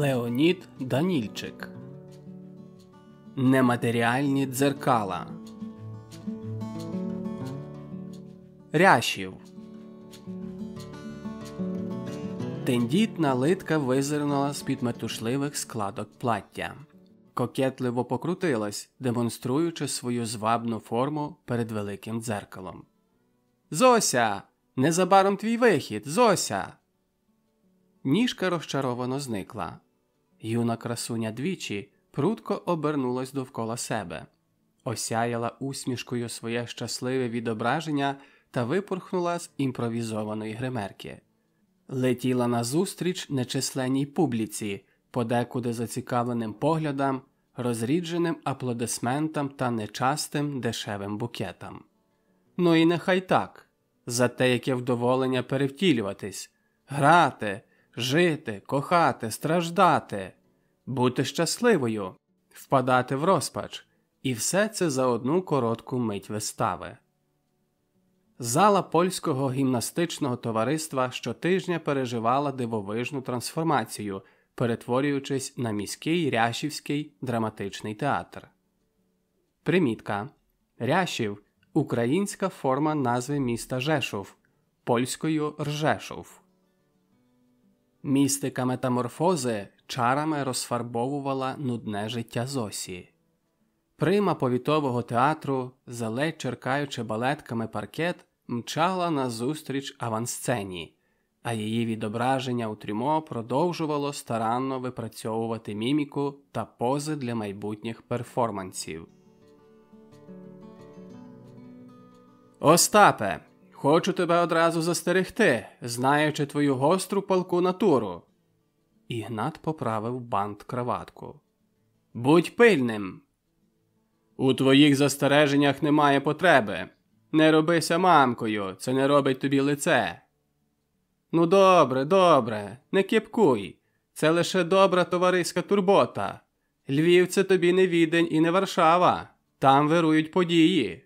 Леонід Данільчик. Нематеріальні дзеркала. Рящів. Тендітна литка визирнула з-під метушливих складок плаття. Кокетливо покрутилась, демонструючи свою звабну форму перед великим дзеркалом. «Зося! Незабаром твій вихід, Зося!» Ніжка розчаровано зникла. Юна красуня двічі прудко обернулась довкола себе, осяяла усмішкою своє щасливе відображення та випорхнула з імпровізованої гримерки. Летіла назустріч нечисленній публіці, подекуди зацікавленим поглядам, розрідженим аплодисментам та нечастим дешевим букетам. Ну і нехай так, за те, яке вдоволення перевтілюватись, грати, жити, кохати, страждати, бути щасливою, впадати в розпач, і все це за одну коротку мить вистави. Зала польського гімнастичного товариства щотижня переживала дивовижну трансформацію, перетворюючись на міський Рящівський драматичний театр. Примітка. Рящів – українська форма назви міста Жешув, польською Ржешув. Містика метаморфози чарами розфарбовувала нудне життя Зосі. Прима повітового театру, заледь черкаючи балетками паркет, мчала назустріч авансцені, а її відображення у трюмо продовжувало старанно випрацьовувати міміку та пози для майбутніх перформансів. «Остапе, хочу тебе одразу застерегти, знаючи твою гостру палку натуру». Ігнат поправив бант-краватку. «Будь пильним». «У твоїх застереженнях немає потреби. Не робися мамкою, це не робить тобі лице». «Ну добре, добре, не кепкуй. Це лише добра товариська турбота. Львів – це тобі не Відень і не Варшава. Там вирують події».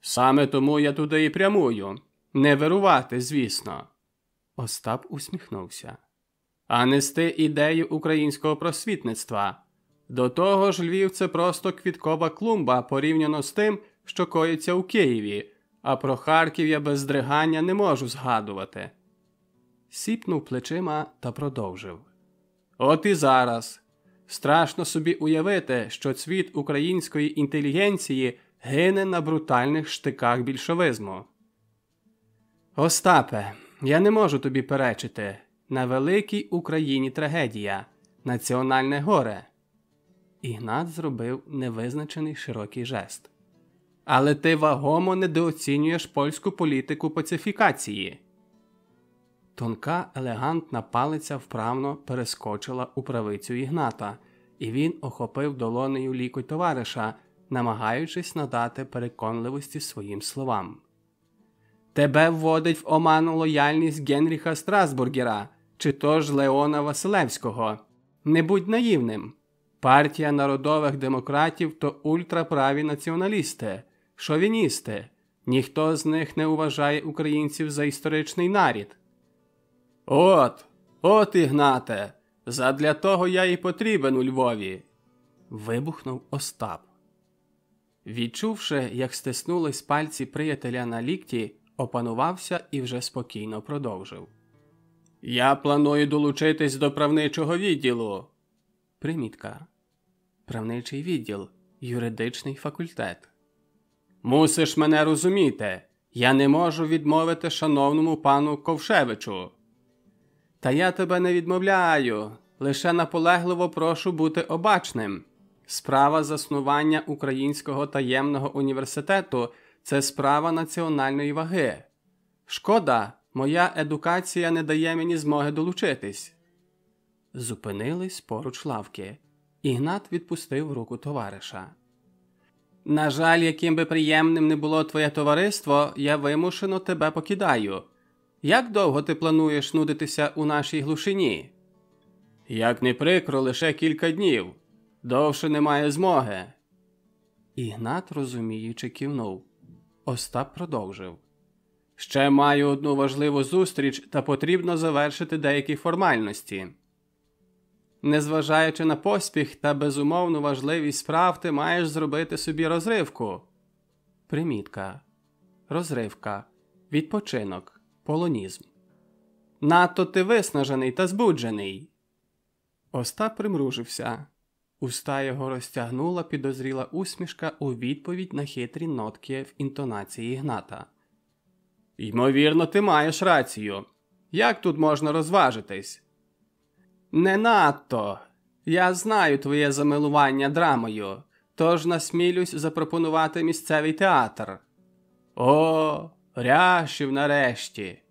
«Саме тому я туди і прямую. Не вирувати, звісно». Остап усміхнувся. «А нести ідею українського просвітництва. До того ж, Львів – це просто квіткова клумба порівняно з тим, що коїться у Києві, а про Харків я без здригання не можу згадувати». Сіпнув плечима та продовжив. «От і зараз. Страшно собі уявити, що цвіт української інтелігенції гине на брутальних штиках більшовизму». «Остапе, я не можу тобі перечити. На великій Україні трагедія. Національне горе». Ігнат зробив невизначений широкий жест. «Але ти вагомо недооцінюєш польську політику пацифікації». Тонка, елегантна палиця вправно перескочила у правицю Ігната, і він охопив долонею лікоть товариша, намагаючись надати переконливості своїм словам. «Тебе вводить в оману лояльність Генріха Страсбургера, чи то ж Леона Василевського. Не будь наївним. Партія народових демократів – то ультраправі націоналісти, шовіністи. Ніхто з них не вважає українців за історичний нарід». От, Ігнате, задля того я і потрібен у Львові», – вибухнув Остап. Відчувши, як стиснулись пальці приятеля на лікті, опанувався і вже спокійно продовжив. «Я планую долучитись до правничого відділу». Примітка. Правничий відділ – юридичний факультет. «Мусиш мене розуміти. Я не можу відмовити шановному пану Ковшевичу». «Та я тебе не відмовляю. Лише наполегливо прошу бути обачним. Справа заснування Українського таємного університету – це справа національної ваги. Шкода, моя едукація не дає мені змоги долучитись». Зупинились поруч лавки. Ігнат відпустив руку товариша. «На жаль, яким би приємним не було твоє товариство, я вимушено тебе покидаю. Як довго ти плануєш нудитися у нашій глушині?» «Як не прикро, лише кілька днів. Довше немає змоги». Ігнат розуміючи кивнув. Остап продовжив. «Ще маю одну важливу зустріч та потрібно завершити деякі формальності». Незважаючи на поспіх та безумовну важливість справ, ти маєш зробити собі розривку. Примітка. Розривка. Відпочинок. Полонізм. Надто ти виснажений та збуджений. Остап примружився. Уста його розтягнула підозріла усмішка у відповідь на хитрі нотки в інтонації Ігната. Ймовірно, ти маєш рацію. Як тут можна розважитись? Не надто. Я знаю твоє замилування драмою, тож насмілюсь запропонувати місцевий театр. О, Ряшів нарешті.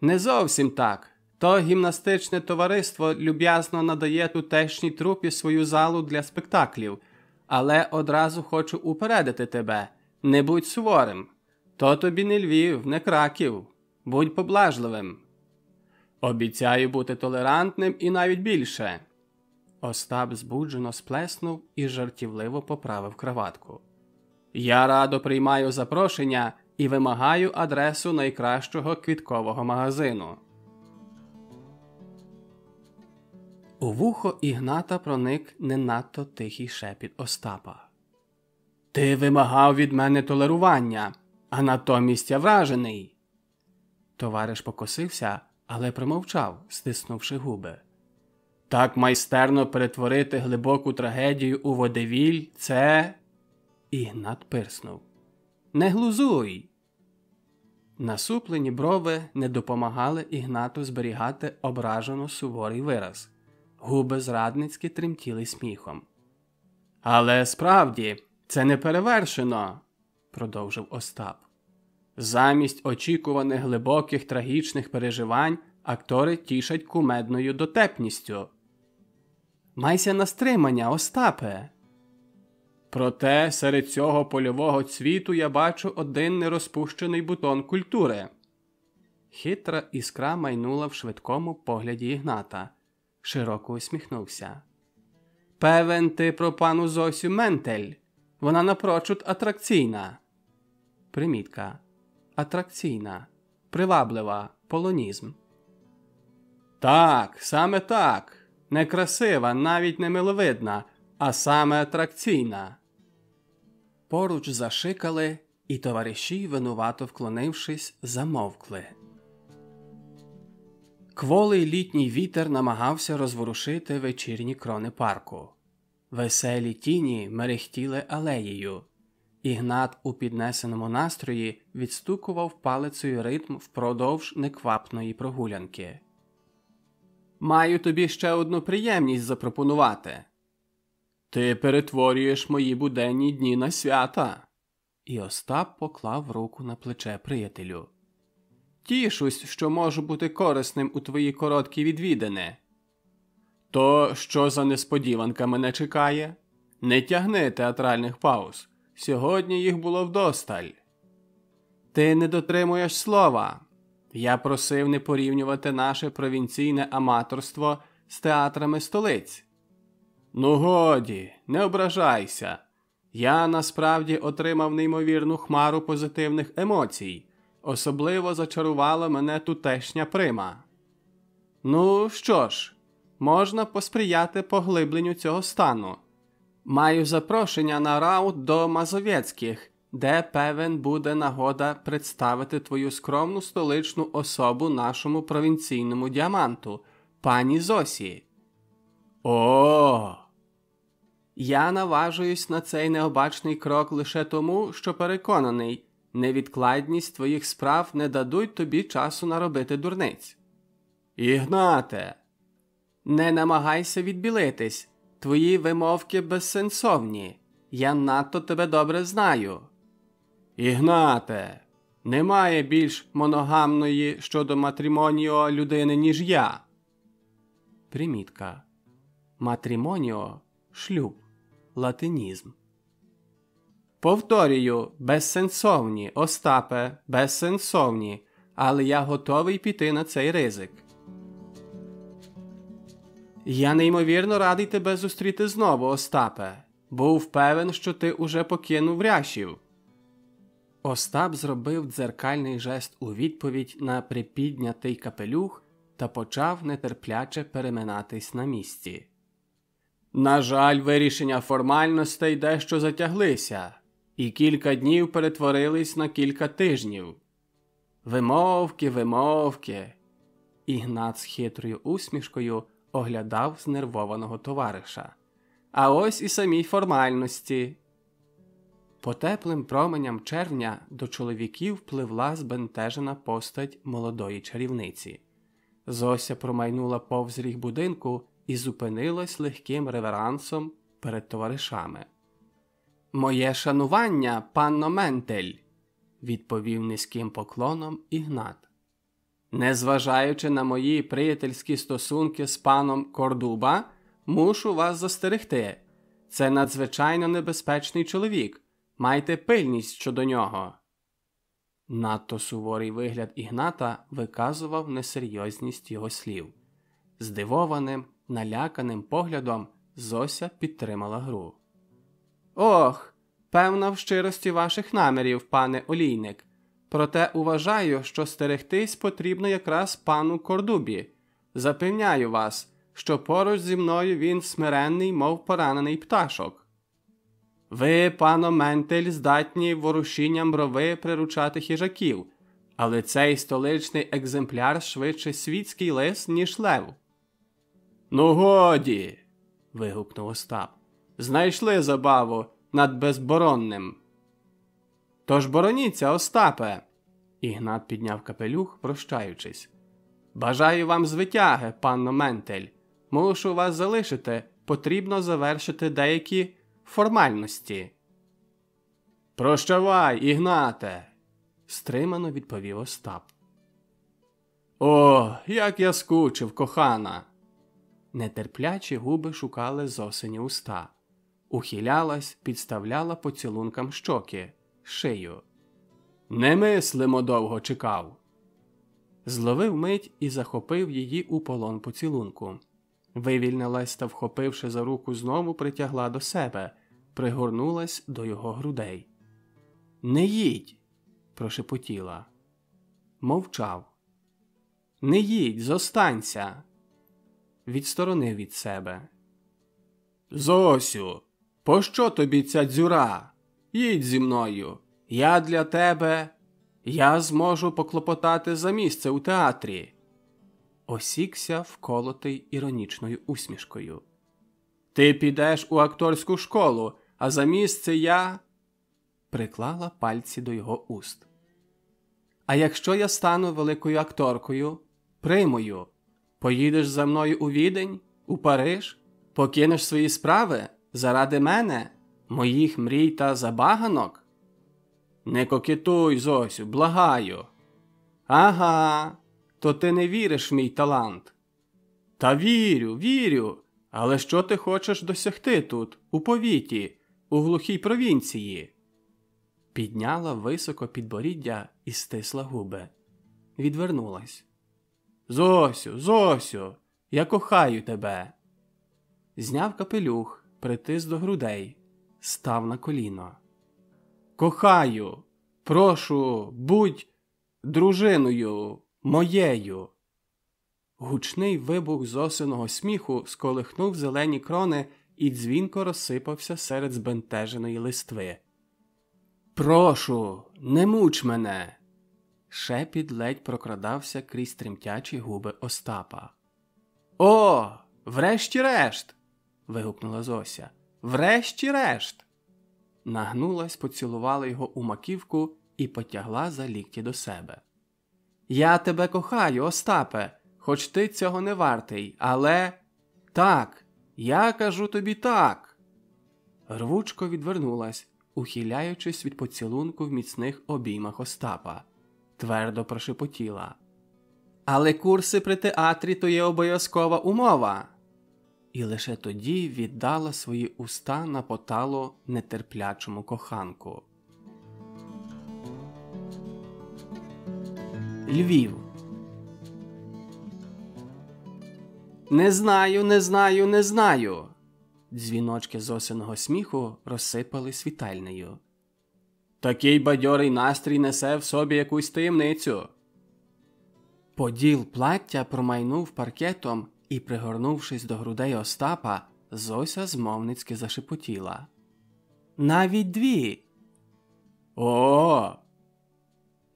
Не зовсім так. То гімнастичне товариство люб'язно надає тутешній трупі свою залу для спектаклів, але одразу хочу упередити тебе. Не будь суворим. То тобі не Львів, не Краків. Будь поблажливим. Обіцяю бути толерантним і навіть більше. Остап збуджено сплеснув і жартівливо поправив краватку. Я радо приймаю запрошення і вимагаю адресу найкращого квіткового магазину. У вухо Ігната проник не надто тихий шепіт Остапа. Ти вимагав від мене толерування, а натомість я вражений. Товариш покосився, але промовчав, стиснувши губи. Так майстерно перетворити глибоку трагедію у водевіль – це… Ігнат пирснув. Не глузуй! Насуплені брови не допомагали Ігнату зберігати ображено суворий вираз. Губи зрадницьки тремтіли сміхом. Але справді, це не перевершено, продовжив Остап. Замість очікуваних глибоких трагічних переживань актори тішать кумедною дотепністю. Майся на стримання, Остапе. Проте серед цього польового цвіту я бачу один нерозпущений бутон культури. Хитра іскра майнула в швидкому погляді Ігната. Широко усміхнувся. Певен ти про пану Зосю Ментель. Вона напрочуд атракційна. Примітка. Атракційна. Приваблива. Полонізм. Так, саме так. Не красива, навіть не миловидна, а саме атракційна. Поруч зашикали, і товариші, винувато вклонившись, замовкли. Кволий літній вітер намагався розворушити вечірні крони парку. Веселі тіні мерехтіли алеєю. Ігнат у піднесеному настрої відстукував палицею ритм впродовж неквапної прогулянки. «Маю тобі ще одну приємність запропонувати. Ти перетворюєш мої буденні дні на свята». І Остап поклав руку на плече приятелю. «Тішусь, що можу бути корисним у твої короткі відвідини». «То що за несподіванка мене чекає? Не тягни театральних пауз. Сьогодні їх було вдосталь». «Ти не дотримуєш слова. Я просив не порівнювати наше провінційне аматорство з театрами столиць». «Ну годі, не ображайся. Я насправді отримав неймовірну хмару позитивних емоцій. Особливо зачарувала мене тутешня прима». «Ну що ж, можна посприяти поглибленню цього стану. Маю запрошення на раунд до Мазовєцьких, де, певен, буде нагода представити твою скромну столичну особу нашому провінційному діаманту, пані Зосі». «О!» «Я наважуюсь на цей необачний крок лише тому, що переконаний, невідкладність твоїх справ не дадуть тобі часу наробити дурниць». «Ігнате!» «Не намагайся відбілитись. Твої вимовки безсенсовні. Я надто тебе добре знаю». «Ігнате! Немає більш моногамної щодо матрімоніо людини, ніж я». Примітка. Матрімоніо – шлюб. Латинізм. «Повторюю, безсенсовні, Остапе, безсенсовні, але я готовий піти на цей ризик». «Я неймовірно радий тебе зустріти знову, Остапе. Був певен, що ти уже покинув Ряшів». Остап зробив дзеркальний жест у відповідь на припіднятий капелюх та почав нетерпляче переминатись на місці. На жаль, вирішення формальностей дещо затяглися, і кілька днів перетворились на кілька тижнів. Вимовки, вимовки. Ігнат з хитрою усмішкою оглядав знервованого товариша. А ось і самі формальності. По теплим променям червня до чоловіків пливла збентежена постать молодої чарівниці. Зося промайнула повз ріг будинку і зупинилась легким реверансом перед товаришами. «Моє шанування, панно Ментель», – відповів низьким поклоном Ігнат. «Незважаючи на мої приятельські стосунки з паном Кордуба, мушу вас застерегти. Це надзвичайно небезпечний чоловік. Майте пильність щодо нього». Надто суворий вигляд Ігната виказував несерйозність його слів. Здивованим, наляканим поглядом Зося підтримала гру. «Ох, певно, в щирості ваших намірів, пане Олійник. Проте вважаю, що стерегтись потрібно якраз пану Кордубі. Запевняю вас, що поруч зі мною він смиренний, мов поранений пташок. Ви, пано Ментель, здатні ворушінням брови приручати хижаків, але цей столичний екземпляр швидше світський лис, ніж лев». «Ну годі!» – вигукнув Остап. «Знайшли забаву над безборонним». «Тож бороніться, Остапе!» Ігнат підняв капелюх, прощаючись. «Бажаю вам звитяги, панно Ментель. Мушу вас залишити, потрібно завершити деякі формальності». «Прощавай, Ігнате!» – стримано відповів Остап. «О, як я скучив, кохана!» Нетерплячі губи шукали Зосині уста. Ухилялась, підставляла поцілункам щоки, шию. «Немислимо довго чекав!» Зловив мить і захопив її у полон поцілунку. Вивільнилась та, вхопивши за руку, знову притягла до себе, пригорнулась до його грудей. «Не їдь!» – прошепотіла. Мовчав. «Не їдь, зостанься!» Відсторонив від себе. «Зосю, пощо тобі ця дзюра? Їдь зі мною. Я для тебе... Я зможу поклопотати за місце у театрі». Осікся, вколотий іронічною усмішкою. «Ти підеш у акторську школу, а за місце я...» Приклала пальці до його уст. «А якщо я стану великою акторкою, примою, поїдеш за мною у Відень, у Париж, покинеш свої справи заради мене, моїх мрій та забаганок?» «Не кокетуй, Зосю, благаю». «Ага, то ти не віриш в мій талант». «Та вірю, вірю, але що ти хочеш досягти тут, у повіті, у глухій провінції?» Підняла високо підборіддя і стисла губи. Відвернулась. «Зосю, Зосю, я кохаю тебе». Зняв капелюх, притис до грудей, став на коліно. «Кохаю, прошу, будь дружиною моєю». Гучний вибух Зосиного сміху сколихнув зелені крони і дзвінко розсипався серед збентеженої листви. «Прошу, не муч мене!» Шепіт ледь прокрадався крізь тремтячі губи Остапа. «О, врешті-решт!» – вигукнула Зося. «Врешті-решт!» Нагнулась, поцілувала його у маківку і потягла за лікті до себе. «Я тебе кохаю, Остапе, хоч ти цього не вартий, але... Так, я кажу тобі так!» Рвучко відвернулась, ухиляючись від поцілунку в міцних обіймах Остапа. Твердо прошепотіла. «Але курси при театрі – то є обов'язкова умова!» І лише тоді віддала свої уста на поталу нетерплячому коханку. Львів. «Не знаю, не знаю, не знаю!» Дзвіночки Зосиного сміху розсипались вітальнею. «Такий бадьорий настрій несе в собі якусь таємницю». Поділ плаття промайнув паркетом і, пригорнувшись до грудей Остапа, Зося змовницьки зашепотіла. «Навіть 2!» «О!»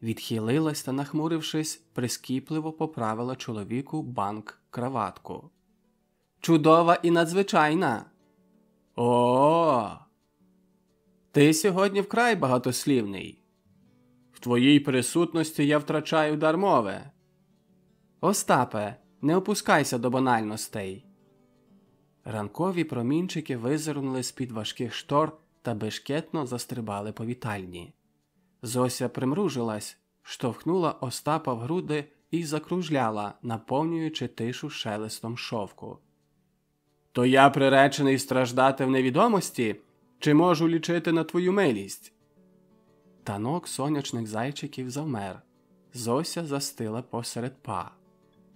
Відхилилась та, нахмурившись, прискіпливо поправила чоловіку банк-краватку. «Чудова і надзвичайна!» «О! Ти сьогодні вкрай багатослівний. В твоїй присутності я втрачаю дар мови. Остапе, не опускайся до банальностей». Ранкові промінчики визирнули з-під важких штор та бешкетно застрибали по вітальні. Зося примружилась, штовхнула Остапа в груди і закружляла, наповнюючи тишу шелестом шовку. «То я приречений страждати в невідомості? Чи можу лічити на твою милість?» Танок сонячних зайчиків завмер. Зося застила посеред па.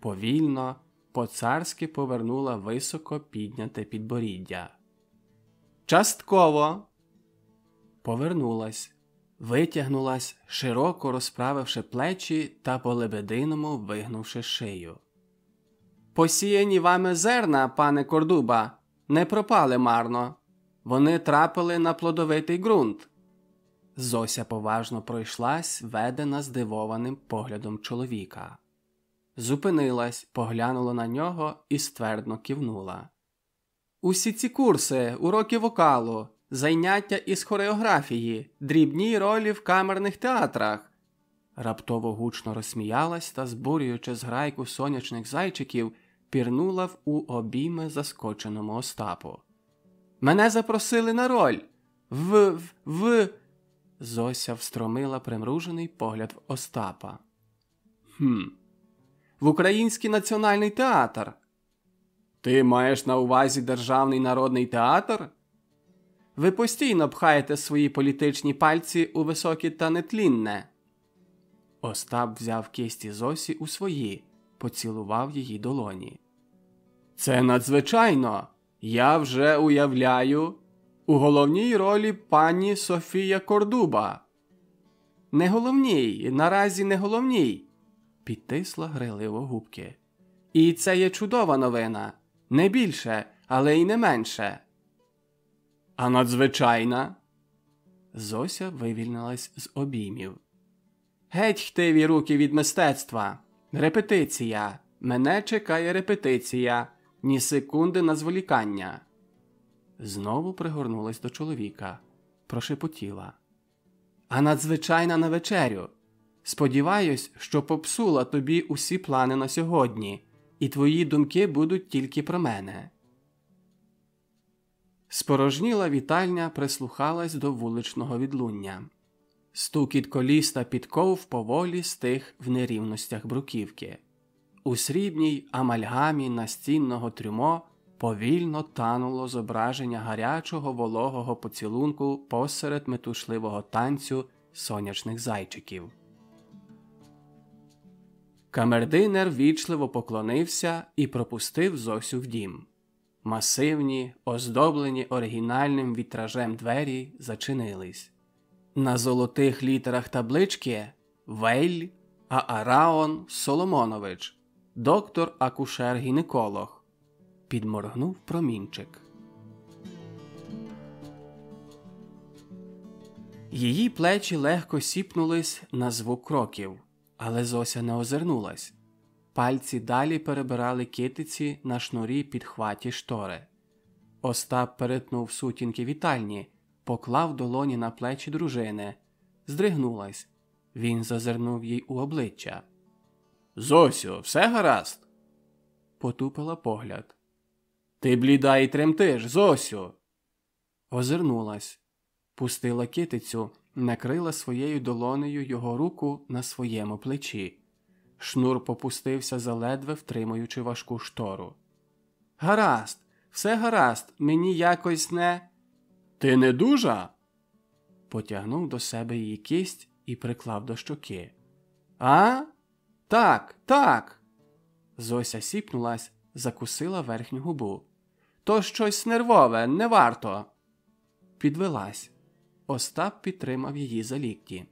Повільно, по-царськи повернула високо підняте підборіддя. «Частково!» Повернулась, витягнулась, широко розправивши плечі та по-лебединому вигнувши шию. «Посіяні вами зерна, пане Кордуба, не пропали марно. Вони трапили на плодовитий ґрунт». Зося поважно пройшлась, ведена здивованим поглядом чоловіка. Зупинилась, поглянула на нього і ствердно кивнула. «Усі ці курси, уроки вокалу, заняття із хореографії, дрібні ролі в камерних театрах». Раптово гучно розсміялась та, збурюючи зграйку сонячних зайчиків, пірнула у обійми заскоченому Остапу. «Мене запросили на роль! В...» Зося встромила примружений погляд в Остапа. «В Український національний театр». «Ти маєш на увазі Державний народний театр?» «Ви постійно пхаєте свої політичні пальці у високе та нетлінне». Остап взяв кисті Зосі у свої, поцілував її долоні. «Це надзвичайно! Я вже уявляю у головній ролі пані Софія Кордуба». «Не головній, наразі не головній», – підтисла грайливо губки. «І це є чудова новина. Не більше, але й не менше». «А надзвичайна?» Зося вивільнилась з обіймів. «Геть хтиві руки від мистецтва. Репетиція. Мене чекає репетиція. Ні секунди на зволікання». Знову пригорнулась до чоловіка. Прошепотіла. «А надзвичайна на вечерю. Сподіваюсь, що попсула тобі усі плани на сьогодні, і твої думки будуть тільки про мене». Спорожніла вітальня прислухалась до вуличного відлуння. Стукіт коліс та підков поволі стих в нерівностях бруківки. У срібній амальгамі настінного трюмо повільно тануло зображення гарячого вологого поцілунку посеред метушливого танцю сонячних зайчиків. Камердинер ввічливо поклонився і пропустив Зосю в дім. Масивні, оздоблені оригінальним вітражем двері зачинились. На золотих літерах таблички «Вейль Аараон Соломонович, доктор-акушер-гінеколог», підморгнув промінчик. Її плечі легко сіпнулись на звук кроків, але Зося не озирнулась. Пальці далі перебирали китиці на шнурі підхваті штори. Остап перетнув сутінки вітальні, поклав долоні на плечі дружини. Здригнулась. Він зазирнув їй у обличчя. «Зосю, все гаразд?» Потупила погляд. «Ти бліда і тремтиш, Зосю!» Озирнулась. Пустила китицю, накрила своєю долонею його руку на своєму плечі. Шнур попустився, заледве втримуючи важку штору. «Гаразд, все гаразд, мені якось не...» «Ти не дужа?» Потягнув до себе її кість і приклав до щоки. «А? Так, так!» Зося сіпнулась, закусила верхню губу. «То щось нервове, не варто!» Підвелась. Остап підтримав її за лікті.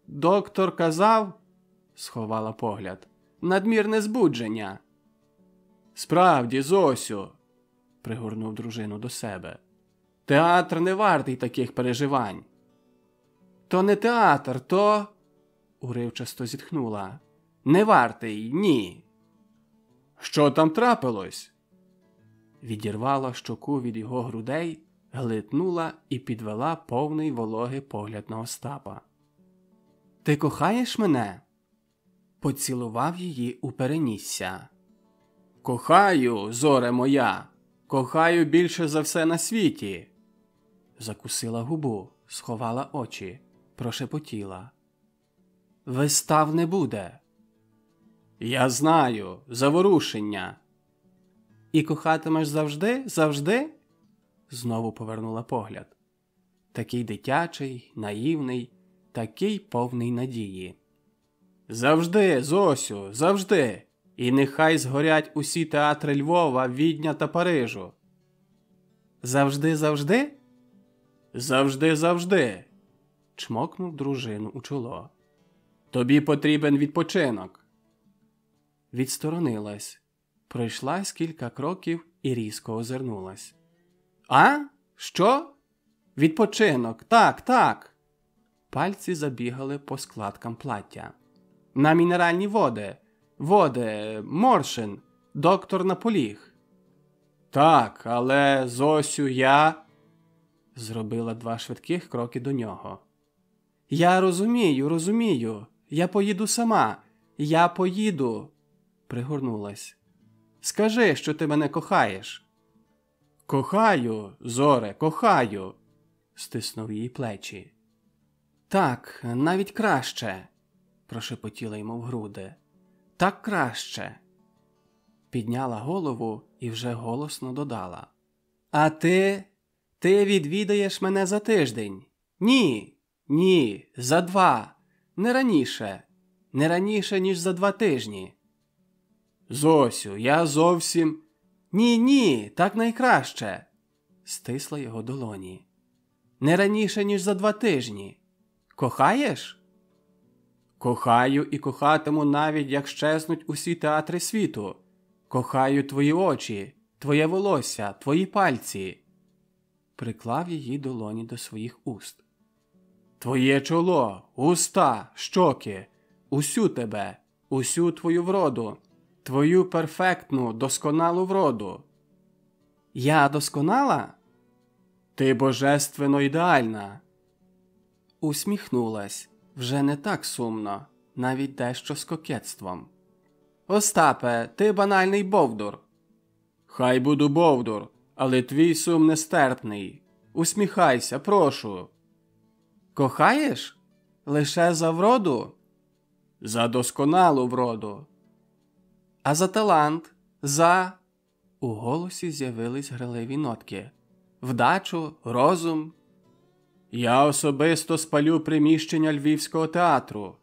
Доктор казав?» сховала погляд. Надмірне збудження. Справді, Зосю, пригорнув дружину до себе. Театр не вартий таких переживань. То не театр, то... уривчасто зітхнула. Не вартий, ні. Що там трапилось? Відірвала щоку від його грудей, глитнула і підвела повний вологи погляд на Остапа. Ти кохаєш мене? Поцілував її у перенісся. Кохаю, зоре моя, кохаю більше за все на світі. Закусила губу, сховала очі, прошепотіла. Вистав не буде. Я знаю, заворушення. І кохатимеш завжди, завжди? Знову повернула погляд. Такий дитячий, наївний, такий повний надії. Завжди, Зосю, завжди. І нехай згорять усі театри Львова, Відня та Парижу. Завжди, завжди? Завжди, завжди. Чмокнув дружину у чоло. Тобі потрібен відпочинок. Відсторонилась. Пройшлась кілька кроків і різко озирнулась. А? Що? Відпочинок, так, так. Пальці забігали по складкам плаття. На мінеральні води. Води, Моршин, доктор наполіг. Так, але, Зосю, я... Зробила 2 швидких кроки до нього. Я розумію, розумію. Я поїду сама. Я поїду. Пригорнулась. Скажи, що ти мене кохаєш. Кохаю, зоре, кохаю. Стиснув її плечі. Так, навіть краще. Прошепотіла йому в груди. Так краще. Підняла голову і вже голосно додала. А ти відвідаєш мене за тиждень? Ні, ні, за 2. Не раніше. Не раніше, ніж за 2 тижні. Зосю, я зовсім... Ні, так найкраще. Стисла його долоні. Не раніше, ніж за 2 тижні. Кохаєш? Кохаю і кохатиму навіть, як щезнуть усі театри світу. Кохаю твої очі, твоє волосся, твої пальці. Приклав її долоні до своїх уст. Твоє чоло, уста, щоки, усю тебе, усю твою вроду, твою перфектну, досконалу вроду. Я досконала? Ти божественно ідеальна. Усміхнулась, вже не так сумно, навіть дещо з кокетством. Остапе, ти банальний бовдур. Хай буду бовдур, але твій сум нестерпний. Усміхайся, прошу. Кохаєш? Лише за вроду? За досконалу вроду. А за талант? За... У голосі з'явились граливі нотки. Вдачу, розум. Я особисто спалю приміщення Львівського театру.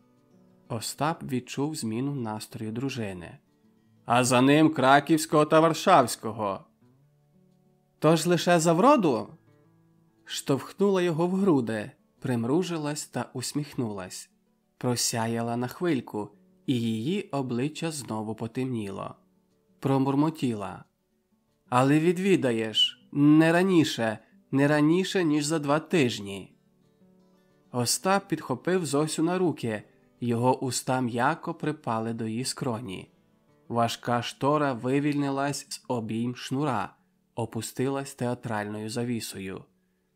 Остап відчув зміну настрою дружини. А за ним Краківського та Варшавського. Тож лише за вроду? Штовхнула його в груди, примружилась та усміхнулась. Просяяла на хвильку, і її обличчя знову потемніло. Промурмотіла. Але відвідаєш, не раніше, ніж за 2 тижні. Остап підхопив Зосю на руки, його уста м'яко припали до її скроні. Важка штора вивільнилась з обійм шнура, опустилась театральною завісою.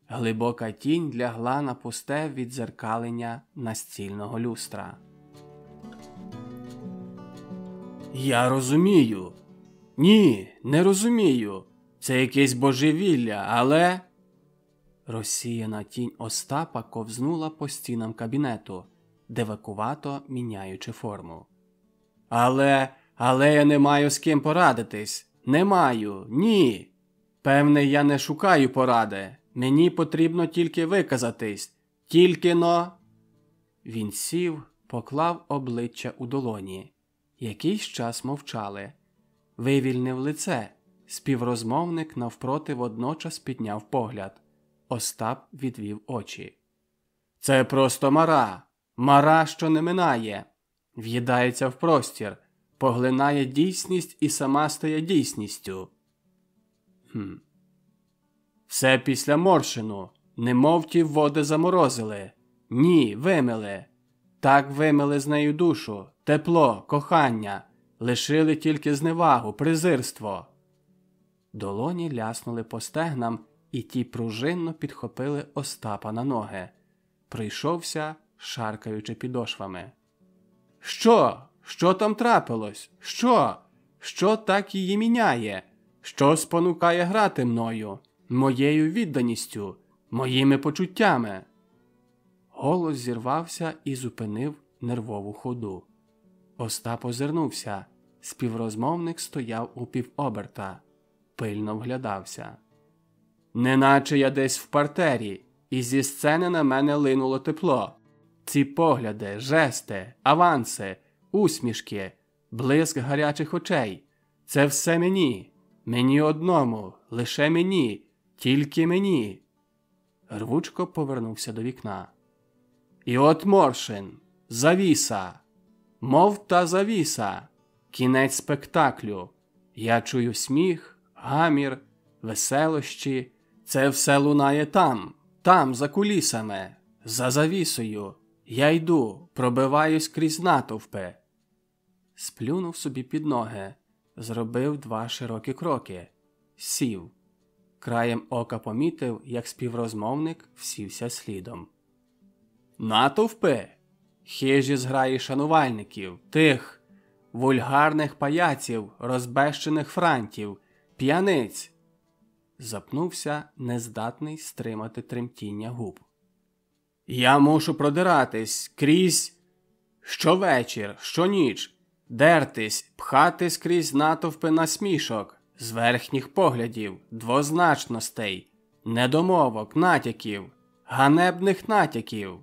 Глибока тінь лягла на пусте віддзеркалення настільного люстра. Я розумію. Ні, не розумію. Це якесь божевілля, але... Розсіяна тінь Остапа ковзнула по стінам кабінету, девакувато міняючи форму. Але я не маю з ким порадитись. Не маю, ні. Певне, я не шукаю поради. Мені потрібно тільки виказатись. Тільки-но... Він сів, поклав обличчя у долоні. Якийсь час мовчали. Вивільнив лице. Співрозмовник навпроти водночас підняв погляд. Остап відвів очі. Це просто мара. Мара, що не минає. в'їдається в простір, поглинає дійсність і сама стає дійсністю. Все після Моршину, немов ті води заморозили. Ні, вимили. Так вимили з нею душу, тепло, кохання, лишили тільки зневагу, презирство. Долоні ляснули по стегнам, і ті пружинно підхопили Остапа на ноги. Прийшовся, шаркаючи підошвами. Що? Що там трапилось? Що? Що так її міняє? Що спонукає грати мною, моєю відданістю, моїми почуттями? Голос зірвався і зупинив нервову ходу. Остап озирнувся. Співрозмовник стояв упівоберта. Пильно вглядався. Неначе я десь в партері, і зі сцени на мене линуло тепло. Ці погляди, жести, аванси, усмішки, блиск гарячих очей – це все мені, мені одному, лише мені, тільки мені. Рвучко повернувся до вікна. І от Моршин, завіса, мов та завіса, кінець спектаклю. Я чую сміх, гамір, веселощі. Це все лунає там, за кулісами, за завісою. Я йду, пробиваюсь крізь натовпи. Сплюнув собі під ноги, зробив 2 широкі кроки. Сів. Краєм ока помітив, як співрозмовник всівся слідом. Натовпи? Хижі зграї шанувальників, тих вульгарних паяців, розбещених франтів, п'яниць. Запнувся, нездатний стримати тремтіння губ. Я мушу продиратись крізь щовечір, щоніч, дертись, пхатись крізь натовпи насмішок, з верхніх поглядів, двозначностей, недомовок, натяків, ганебних натяків.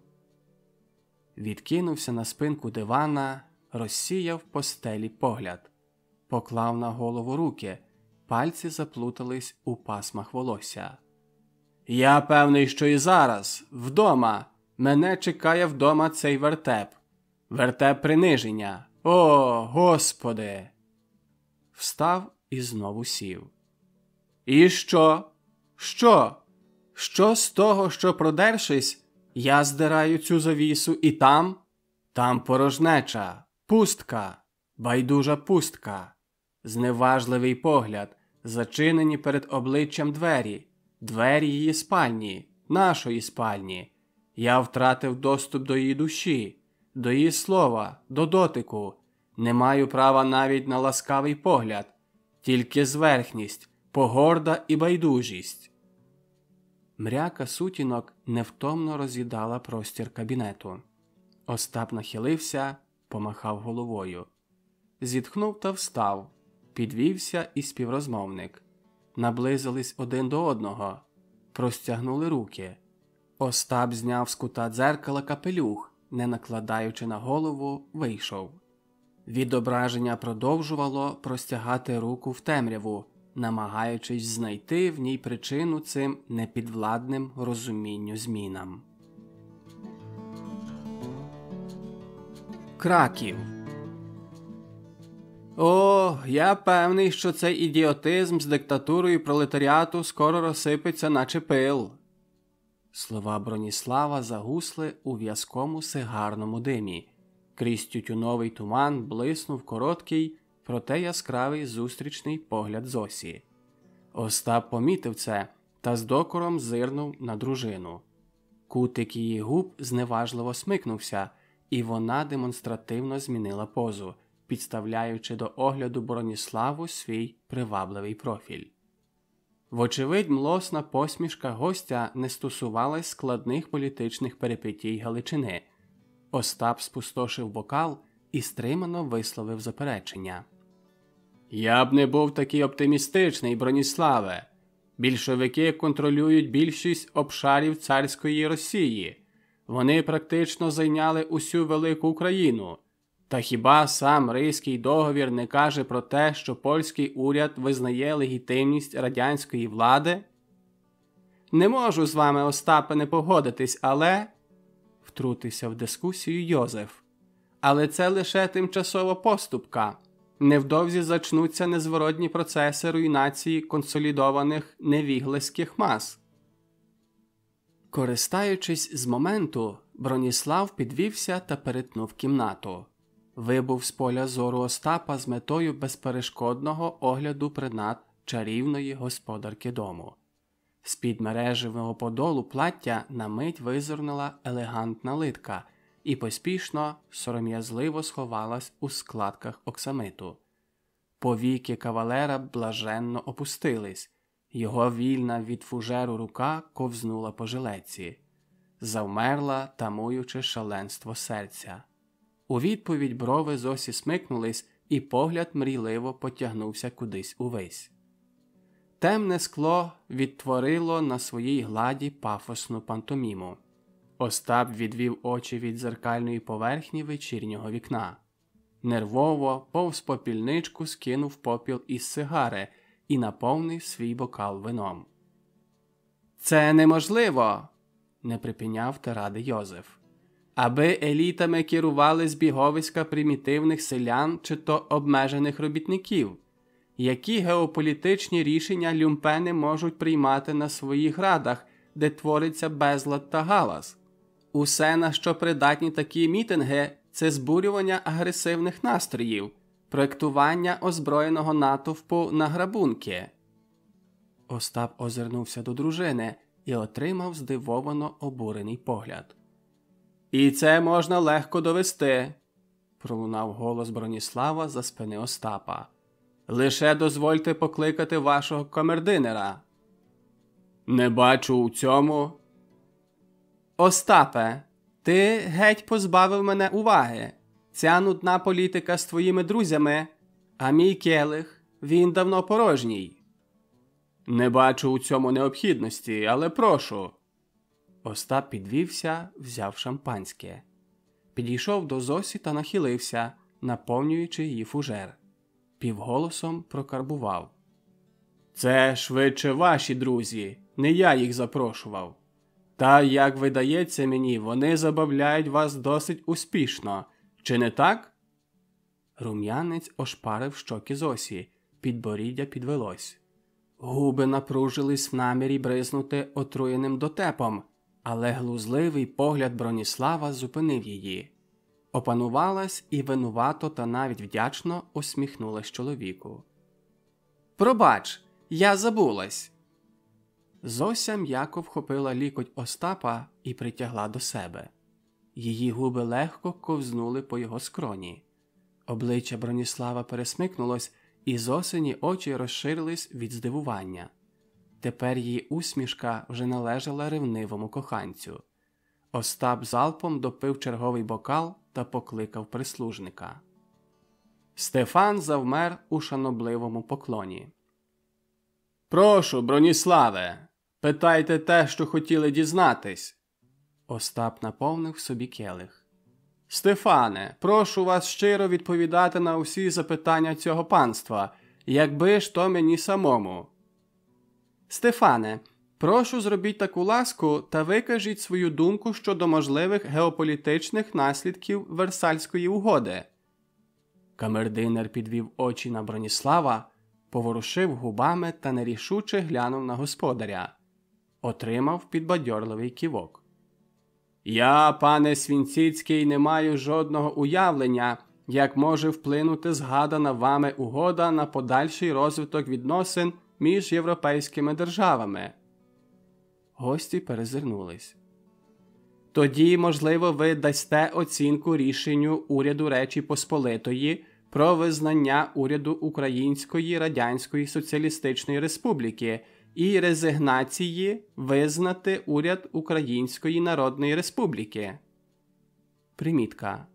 Відкинувся на спинку дивана, розсіяв по стелі погляд. Поклав на голову руки, пальці заплутались у пасмах волосся. Я певний, що і зараз, вдома, мене чекає вдома цей вертеп. Вертеп приниження. О, Господи! Встав і знову сів. І що? Що? Що з того, що, продершись, я здираю цю завісу і там порожнеча, пустка, байдужа пустка, зневажливий погляд, зачинені перед обличчям двері її спальні, нашої спальні. Я втратив доступ до її душі, до її слова, до дотику. Не маю права навіть на ласкавий погляд, тільки зверхність, погорда і байдужість. Мряка сутінок невтомно роз'їдала простір кабінету. Остап нахилився, помахав головою. Зітхнув та встав. Підвівся і співрозмовник. Наблизились один до одного. Простягнули руки. Остап зняв з кута дзеркала капелюх, не накладаючи на голову, вийшов. Відображення продовжувало простягати руку в темряву, намагаючись знайти в ній причину цим непідвладним розумінню змінам. Краків. О, я певний, що цей ідіотизм з диктатурою пролетаріату скоро розсипеться, наче пил. Слова Броніслава загусли у в'язкому сигарному димі. Крізь тютюновий туман блиснув короткий, проте яскравий зустрічний погляд Зосі. Остап помітив це та з докором зирнув на дружину. Кутик її губ зневажливо смикнувся, і вона демонстративно змінила позу, підставляючи до огляду Броніславу свій привабливий профіль. Вочевидь, млосна посмішка гостя не стосувалась складних політичних перипетій Галичини. Остап спустошив бокал і стримано висловив заперечення. «Я б не був такий оптимістичний, Броніславе. Більшовики контролюють більшість обшарів царської Росії. Вони практично зайняли усю велику Україну. Та хіба сам Ризький договір не каже про те, що польський уряд визнає легітимність радянської влади? Не можу з вами, Остапе, не погодитись, але... Втрутився в дискусію Йозеф. Але це лише тимчасова поступка. Невдовзі зачнуться незворотні процеси руйнації консолідованих невіглаських мас. Користаючись з моменту, Броніслав підвівся та перетнув кімнату. Вибув з поля зору Остапа з метою безперешкодного огляду принад чарівної господарки дому. З-під мережевого подолу плаття на мить визирнула елегантна литка і поспішно, сором'язливо сховалась у складках оксамиту. Повіки кавалера блаженно опустились, його вільна від фужеру рука ковзнула по жилетці. Завмерла, тамуючи шаленство серця. У відповідь брови Зосі смикнулись, і погляд мрійливо потягнувся кудись увесь. Темне скло відтворило на своїй гладі пафосну пантоміму. Остап відвів очі від дзеркальної поверхні вечірнього вікна. Нервово, повз попільничку скинув попіл із сигари і наповнив свій бокал вином. «Це неможливо!» – не припиняв тиради Йозеф. «Аби елітами керували збіговиська примітивних селян чи то обмежених робітників. Які геополітичні рішення люмпени можуть приймати на своїх радах, де твориться безлад та галас? Усе, на що придатні такі мітинги – це збурювання агресивних настроїв, проєктування озброєного натовпу на грабунки». Остап озирнувся до дружини і отримав здивовано обурений погляд. «І це можна легко довести», – пролунав голос Броніслава за спини Остапа. «Лише дозвольте покликати вашого камердинера». «Не бачу у цьому...» «Остапе, ти геть позбавив мене уваги. Ця нудна політика з твоїми друзями, а мій келих, він давно порожній». «Не бачу у цьому необхідності, але прошу». Остап підвівся, взяв шампанське. Підійшов до Зосі та нахилився, наповнюючи її фужер. Півголосом прокарбував. «Це швидше ваші друзі, не я їх запрошував. Та, як видається мені, вони забавляють вас досить успішно. Чи не так?» Рум'янець ошпарив щоки Зосі, підборіддя підвелось. Губи напружились в намірі бризнути отруєним дотепом, але глузливий погляд Броніслава зупинив її. Опанувалась і винувато та навіть вдячно усміхнулась чоловіку. «Пробач, я забулась!» Зося м'яко вхопила лікоть Остапа і притягла до себе. Її губи легко ковзнули по його скроні. Обличчя Броніслава пересмикнулось, і Зосині очі розширились від здивування. Тепер її усмішка вже належала ревнивому коханцю. Остап залпом допив черговий бокал та покликав прислужника. Стефан завмер у шанобливому поклоні. «Прошу, Броніславе, питайте те, що хотіли дізнатись». Остап наповнив собі келих. «Стефане, прошу вас щиро відповідати на усі запитання цього панства, якби ж то мені самому». «Стефане, прошу зробіть таку ласку та викажіть свою думку щодо можливих геополітичних наслідків Версальської угоди». Камердинер підвів очі на Броніслава, поворушив губами та нерішуче глянув на господаря. Отримав підбадьорливий кивок. «Я, пане Свінціцький, не маю жодного уявлення, як може вплинути згадана вами угода на подальший розвиток відносин між європейськими державами». Гості перезирнулись. «Тоді, можливо, ви дасте оцінку рішенню уряду Речі Посполитої про визнання уряду Української Радянської Соціалістичної Республіки і резигнації визнати уряд Української Народної Республіки». Примітка.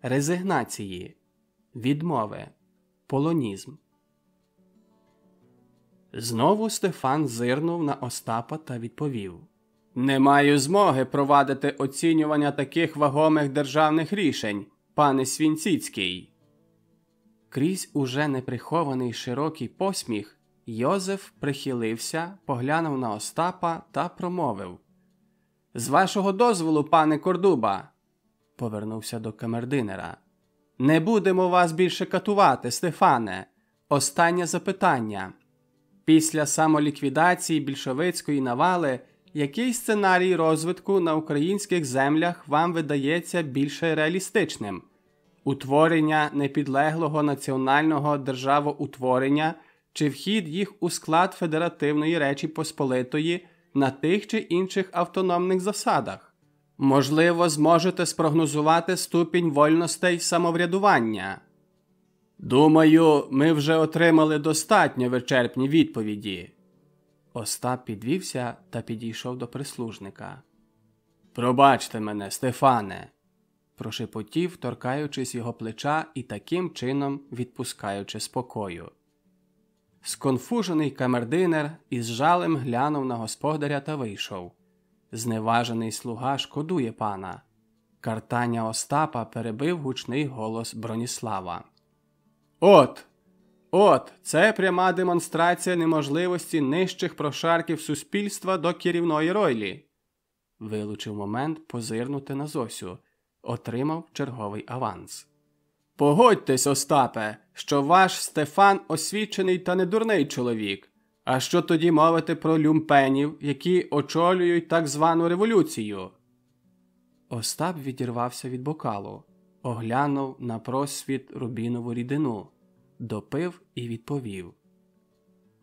Резигнації. Відмови. Полонізм. Знову Стефан зирнув на Остапа та відповів. «Не маю змоги провадити оцінювання таких вагомих державних рішень, пане Свінціцький». Крізь уже неприхований широкий посміх Йозеф прихилився, поглянув на Остапа та промовив. «З вашого дозволу, пане Кордуба», – повернувся до камердинера. Не будемо вас більше катувати, Стефане. Останнє запитання. Після самоліквідації більшовицької навали, який сценарій розвитку на українських землях вам видається більше реалістичним? Утворення непідлеглого національного державоутворення чи вхід їх у склад Федеративної Речі Посполитої на тих чи інших автономних засадах? Можливо, зможете спрогнозувати ступінь вольностей самоврядування? Думаю, ми вже отримали достатньо вичерпні відповіді. Остап підвівся та підійшов до прислужника. Пробачте мене, Стефане, прошепотів, торкаючись його плеча і таким чином відпускаючи спокою. Сконфужений камердинер із жалем глянув на господаря та вийшов. Зневажений слуга шкодує пана. Картання Остапа перебив гучний голос Броніслава. От, це пряма демонстрація неможливості нижчих прошарків суспільства до керівної ролі. Вилучив момент позирнути на Зосю. Отримав черговий аванс. Погодьтесь, Остапе, що ваш Стефан освічений та недурний чоловік. А що тоді мовити про люмпенів, які очолюють так звану революцію? Остап відірвався від бокалу, оглянув на просвіт рубінову рідину, допив і відповів.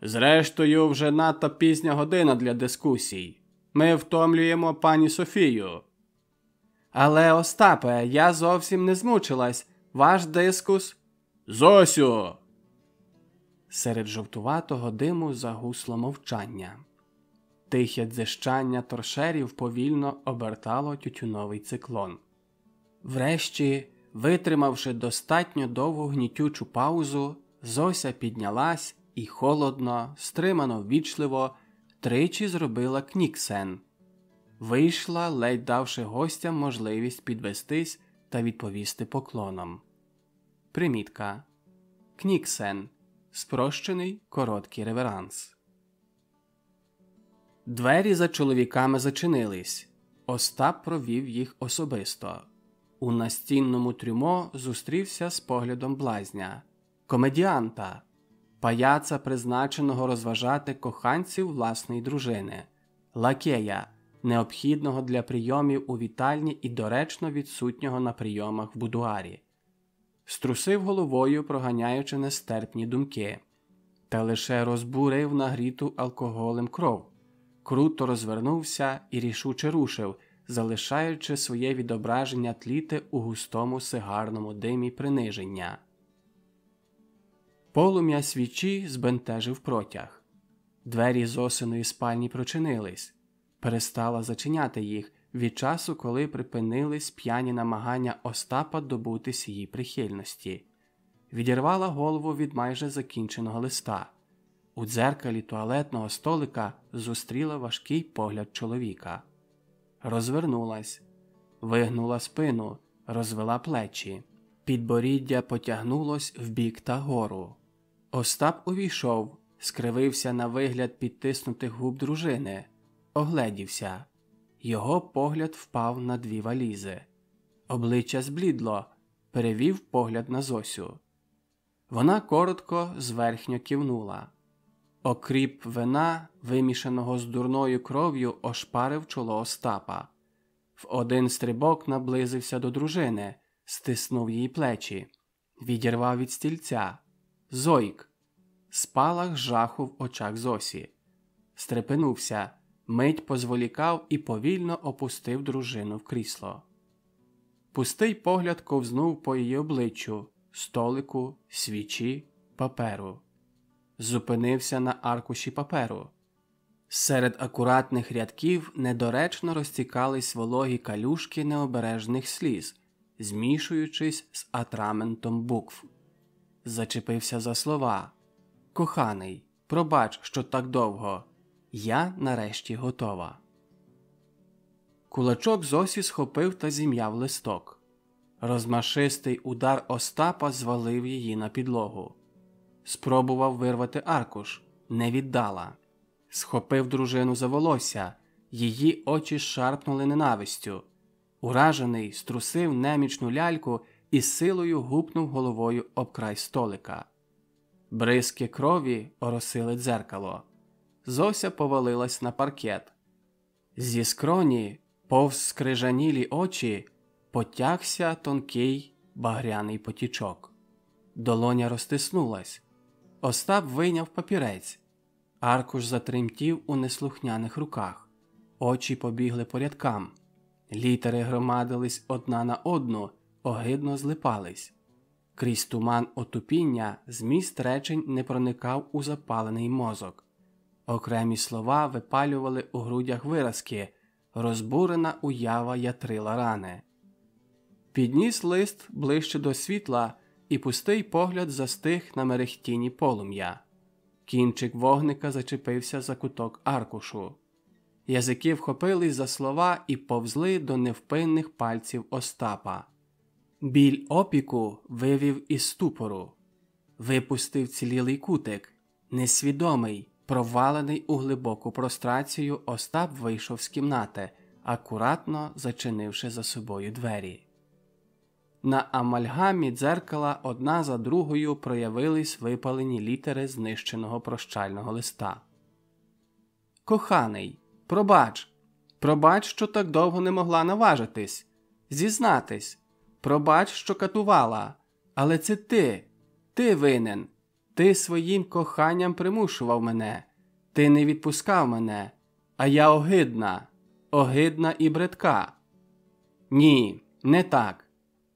Зрештою, вже надто пізня година для дискусій. Ми втомлюємо пані Софію. Але, Остапе, я зовсім не змучилась. Ваш дискус... Зосю! Серед жовтуватого диму загусло мовчання. Тихе дзижчання торшерів повільно обертало тютюновий циклон. Врешті, витримавши достатньо довгу гнітючу паузу, Зося піднялась і холодно, стримано ввічливо, тричі зробила кніксен. Вийшла, ледь давши гостям можливість підвестись та відповісти поклоном. Примітка. Кніксен. Спрощений короткий реверанс. Двері за чоловіками зачинились. Остап провів їх особисто. У настінному трюмо зустрівся з поглядом блазня. Комедіанта. Паяца, призначеного розважати коханців власної дружини. Лакея, необхідного для прийомів у вітальні і доречно відсутнього на прийомах в будуарі. Струсив головою, проганяючи нестерпні думки. Та лише розбурив нагріту алкоголем кров. Круто розвернувся і рішуче рушив, залишаючи своє відображення тліти у густому сигарному димі приниження. Полум'я свічі збентежив протяг. Двері Зосиної спальні прочинились. Перестала зачиняти їх від часу, коли припинились п'яні намагання Остапа добутись її прихильності. Відірвала голову від майже закінченого листа. У дзеркалі туалетного столика зустріла важкий погляд чоловіка. Розвернулась, вигнула спину, розвела плечі. Підборіддя потягнулось вбік та гору. Остап увійшов, скривився на вигляд підтиснутих губ дружини. Огледівся. Його погляд впав на дві валізи. Обличчя зблідло, перевів погляд на Зосю. Вона коротко зверхньо кивнула. Окріп вина, вимішаного з дурною кров'ю, ошпарив чоло Остапа. В один стрибок наблизився до дружини, стиснув її плечі, відірвав від стільця. Зойк! Спалах жаху в очах Зосі. Стрепенувся, мить позволікав і повільно опустив дружину в крісло. Пустий погляд ковзнув по її обличчю, столику, свічі, паперу. Зупинився на аркуші паперу. Серед акуратних рядків недоречно розтікались вологі калюшки необережних сліз, змішуючись з атраментом букв. Зачепився за слова. «Коханий, пробач, що так довго. Я нарешті готова». Кулачок Зосі схопив та зім'яв листок. Розмашистий удар Остапа звалив її на підлогу. Спробував вирвати аркуш. Не віддала. Схопив дружину за волосся. Її очі шарпнули ненавистю. Уражений струсив немічну ляльку і з силою гупнув головою об край столика. Бризки крові оросили дзеркало. Зося повалилась на паркет. Зі скроні, повз скрижанілі очі, потягся тонкий багряний потічок. Долоня розтиснулась. Остап вийняв папірець. Аркуш затремтів у неслухняних руках. Очі побігли по рядкам. Літери громадились одна на одну, огидно злипались. Крізь туман отупіння зміст речень не проникав у запалений мозок. Окремі слова випалювали у грудях виразки, розбурена уява ятрила рани. Підніс лист ближче до світла, і пустий погляд застиг на мерехтінні полум'я. Кінчик вогника зачепився за куток аркушу. Язики вхопились за слова і повзли до невпинних пальців Остапа. Біль опіку вивів із ступору. Випустив цілілий кутик. Несвідомий, провалений у глибоку прострацію, Остап вийшов з кімнати, акуратно зачинивши за собою двері. На амальгамі дзеркала одна за другою проявились випалені літери знищеного прощального листа. «Коханий, пробач. Пробач, що так довго не могла наважитись. Зізнатись. Пробач, що катувала. Але це ти винен. Ти своїм коханням примушував мене. Ти не відпускав мене. А я огидна і бридка. Ні, не так.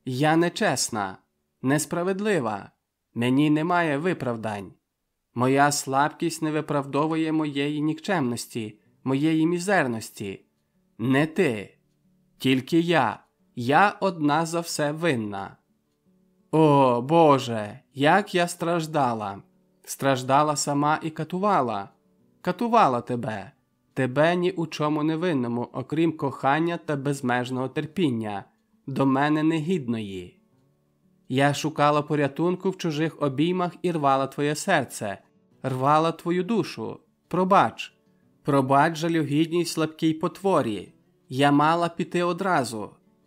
Я нечесна, несправедлива. Мені немає виправдань. Моя слабкість не виправдовує моєї нікчемності, моєї мізерності. Не ти. Тільки я. Я одна за все винна. О, Боже, як я страждала. Страждала сама і катувала. Катувала тебе. Тебе ні у чому не винному, окрім кохання та безмежного терпіння. До мене негідної. Я шукала порятунку в чужих обіймах і рвала твоє серце, рвала твою душу. Пробач. Пробач жалюгідній слабкій потворі. Я мала піти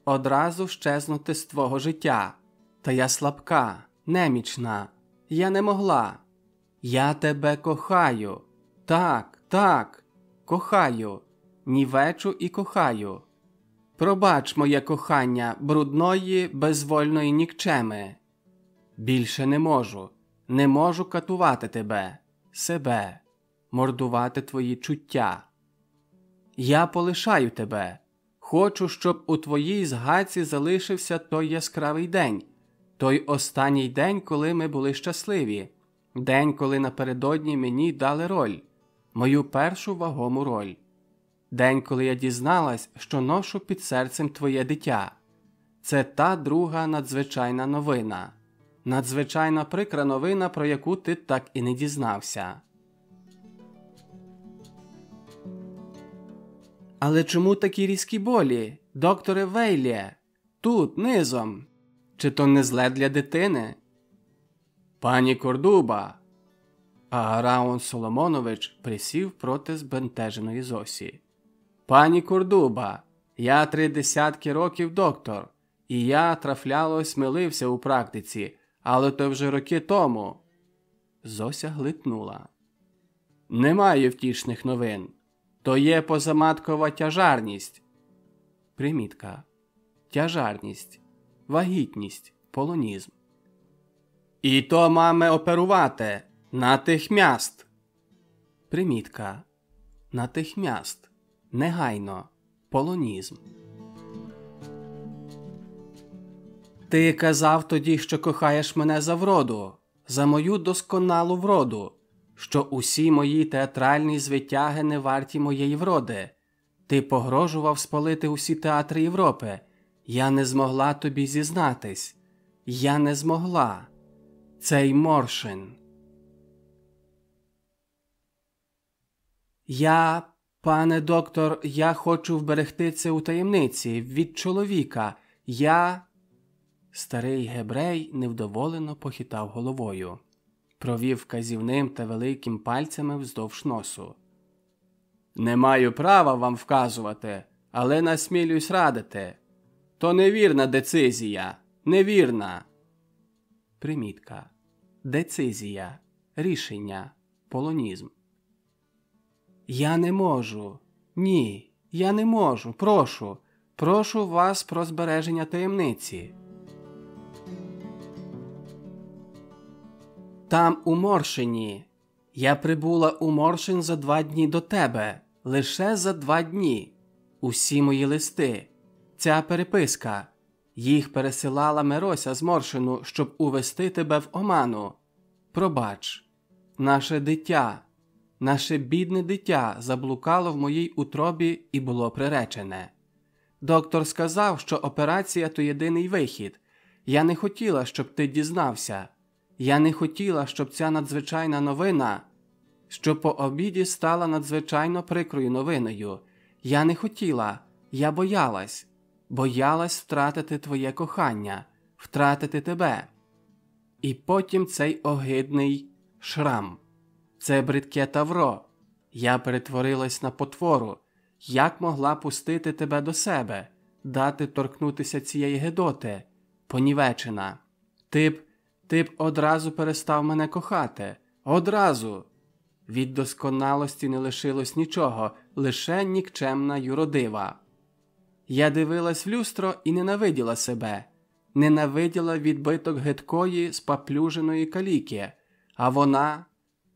одразу щезнути з твого життя. Та я слабка, немічна. Я не могла. Я тебе кохаю. Так, кохаю. Нівечу і кохаю. Пробач моє кохання брудної, безвольної нікчеми. Більше не можу катувати тебе, себе, мордувати твої чуття. Я полишаю тебе. Хочу, щоб у твоїй згадці залишився той яскравий день, той останній день, коли ми були щасливі, день, коли напередодні мені дали роль, мою першу вагому роль. День, коли я дізналась, що ношу під серцем твоє дитя. Це та друга надзвичайна новина. Надзвичайно прикра новина, про яку ти так і не дізнався. Але чому такі різкі болі, докторе Вейлє? Тут, низом. Чи то не зле для дитини? Пані Кордуба. Аараон Соломонович присів проти збентеженої Зосі. Пані Кордуба, я 30 років доктор, і я, трафлялось, милився у практиці, але то вже роки тому. Зося глитнула. Немає втішних новин. То є позаматкова тяжарність. Примітка. Тяжарність, вагітність, полонізм. І то маме оперувати на тих м'яст. Примітка. На тих м'яст. Негайно. Полонізм. Ти казав тоді, що кохаєш мене за вроду, за мою досконалу вроду, що усі мої театральні звитяги не варті моєї вроди. Ти погрожував спалити усі театри Європи. Я не змогла тобі зізнатись. Я не змогла. Цей Моршин. Пане доктор, я хочу вберегти це у таємниці, від чоловіка. Старий гебрей невдоволено похитав головою. Провів вказівним та великим пальцями вздовж носу. Не маю права вам вказувати, але насмілюсь радити. То невірна децизія, невірна. Примітка. Децизія, рішення, полонізм. Я не можу. Ні, я не можу. Прошу вас про збереження таємниці. Там у Моршині. Я прибула у Моршин за 2 дні до тебе. Лише за 2 дні. Усі мої листи. Ця переписка. Їх пересилала Мирося з Моршину, щоб увести тебе в оману. Пробач. Наше дитя, наше бідне дитя заблукало в моїй утробі і було приречене. Доктор сказав, що операція – то єдиний вихід. Я не хотіла, щоб ти дізнався. Я не хотіла, щоб ця надзвичайна новина, що по обіді стала надзвичайно прикрою новиною. Я не хотіла, я боялась втратити твоє кохання, втратити тебе. І потім цей огидний шрам. Це бридке тавро. Я перетворилась на потвору. Як могла пустити тебе до себе, дати торкнутися цієї гидоти? Понівечена. Ти б одразу перестав мене кохати. Одразу. Від досконалості не лишилось нічого, лише нікчемна юродива. Я дивилась в люстро і ненавиділа себе. Ненавиділа відбиток гидкої, спаплюженої каліки. А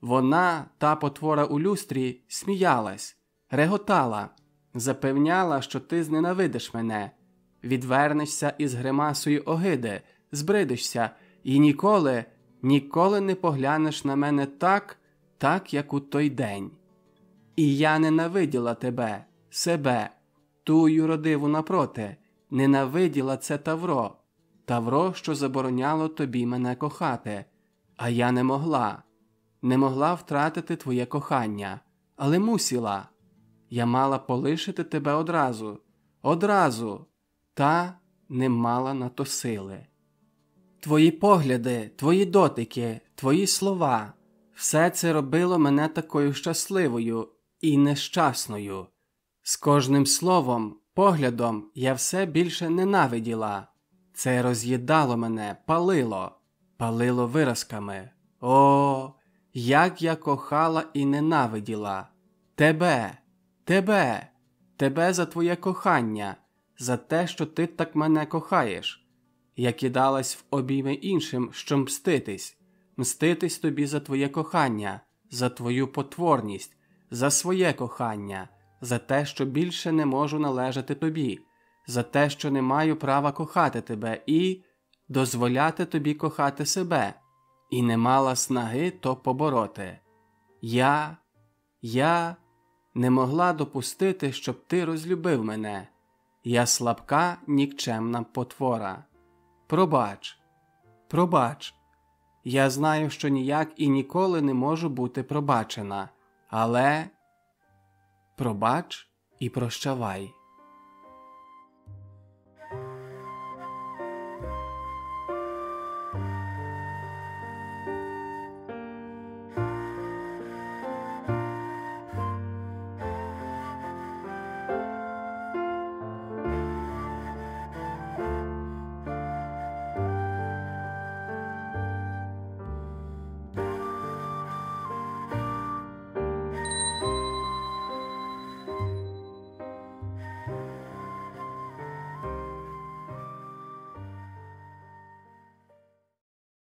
вона, та потвора у люстрі, сміялась, реготала, запевняла, що ти зненавидиш мене, відвернешся із гримасою огиди, збридишся і ніколи не поглянеш на мене так, як у той день. І я ненавиділа тебе, себе, ту юродиву напроти, ненавиділа це тавро, що забороняло тобі мене кохати, а я не могла втратити твоє кохання, але мусила. Я мала полишити тебе одразу, та не мала на то сили. Твої погляди, твої дотики, твої слова – все це робило мене такою щасливою і нещасною. З кожним словом, поглядом я все більше ненавиділа. Це роз'їдало мене, палило виразками. О, як я кохала і ненавиділа! Тебе за твоє кохання, за те, що ти так мене кохаєш. Я кидалась в обійми іншим, що мститись тобі за твоє кохання, за твою потворність, за своє кохання, за те, що більше не можу належати тобі, за те, що не маю права кохати тебе і дозволяти тобі кохати себе, і не мала снаги то побороти. Я не могла допустити, щоб ти розлюбив мене. Я слабка, нікчемна потвора. Пробач. Я знаю, що ніяк і ніколи не можу бути пробачена, але пробач і прощавай.